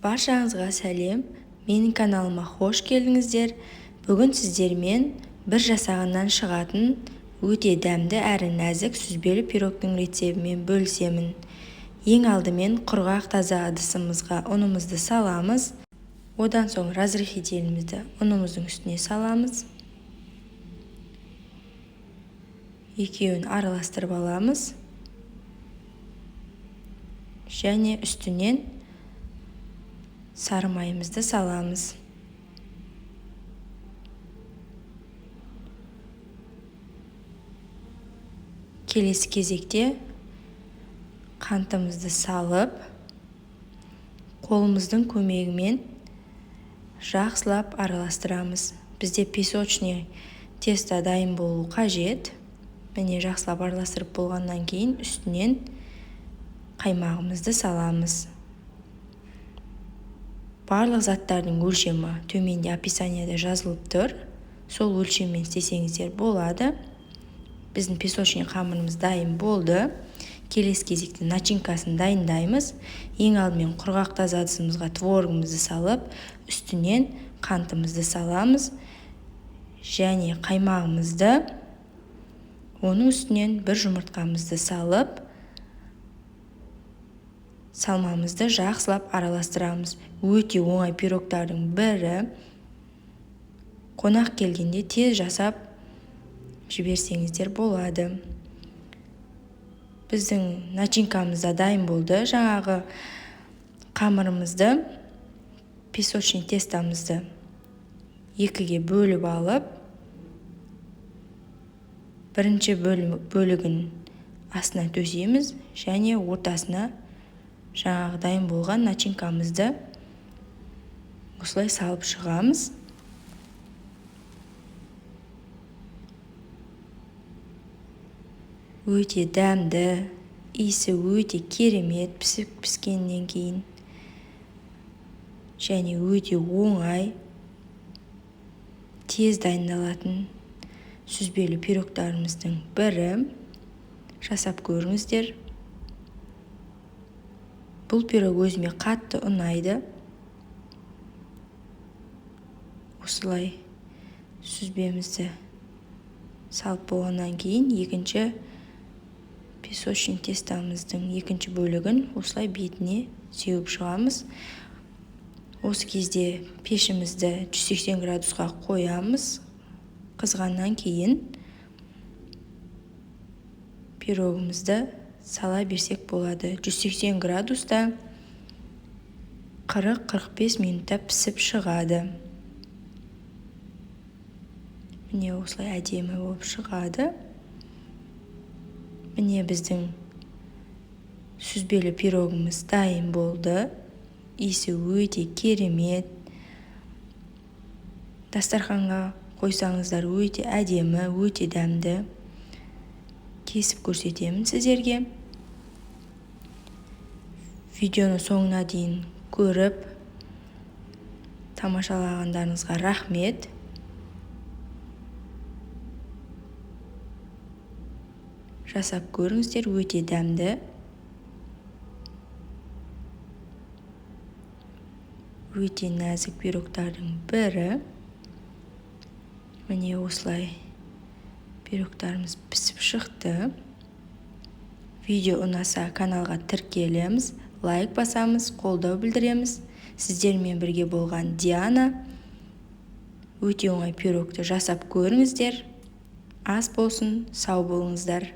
Баршаңызға сәлем, менің каналыма қош келдіңіздер. Бүгін сіздермен бір жасағаннан шығатын өте дәмді әрі нәзік сүзбелі пирогтың рецебімен бөлісемін. Ең алдымен құрғақ таза ыдысымызға ұнымызды саламыз. Одан соң разрыхителімізді ұнымыздың үстіне саламыз. Екеуін араластырып аламыз. Және үстінен сары майымызды саламыз. Келесі кезекте қантымызды салып, қолымыздың көмегімен жақсылап араластырамыз. Бізде песочный тесто дайын болу қажет. Міне жақсылап араластырып болғаннан кейін үстінен қаймағымызды саламыз. Барлық заттардың өлшемі төменде описаниеде жазылып тұр. Сол өлшеммен істесеңіздер болады. Біздің песочный қамырымыз дайын болды. Келесі кезекте начинкасын дайындаймыз. Ең алдымен құрғақ таза ыдысымызға творогымызды салып, үстінен қантымызды саламыз. Және қаймағымызды, оның үстінен бір жұмыртқамызды салып, салмамызды жақсылап араластырамыз. Өте оңай пирогтардың бірі. Қонақ келгенде тез жасап жіберсеңіздер болады. Біздің начинкамыз да дайын болды. Жаңағы қамырымызды, песочный тестамызды екіге бөліп алып, бірінші бөлігін астына төсейміз және ортасына жаңағы дайын болған начинкамызды осылай салып шығамыз. Өте дәмді, иісі өте керемет піскеннен кейін. Және өте оңай, тез дайындалатын сүзбелі пирогтарымыздың бірі. Жасап көріңіздер. Бұл пирог өзіме қатты ұнайды. Осылай сүзбемізді салып болғаннан кейін екінші песочный тестамыздың екінші бөлігін осылай бетіне сеуіп шығамыз. Осы кезде пешімізді 180 градусқа қоямыз. Қызғаннан кейін пирогымызды сала берсек болады. 180 градуста 40-45 минутта пісіп шығады. Міне осылай әдемі болып шығады. Міне біздің сүзбелі пирогымыз дайын болды. Иісі өте керемет. Дастарханға қойсаңыздар өте әдемі, өте дәмді. Кесіп көрсетемін сіздерге. Видеоны соңына дейін көріп, тамашалағандарыңызға рахмет. Жасап көріңіздер, өте дәмді. Өте нәзік пирогтардың бірі. Міне осылай пирогтарымыз пісіп шықты. Видео ұнаса каналға тіркелеміз, лайк басамыз, қолдау білдіреміз. Сіздермен бірге болған Диана. Өте оңай пирогты жасап көріңіздер. Ас болсын, сау болыңыздар.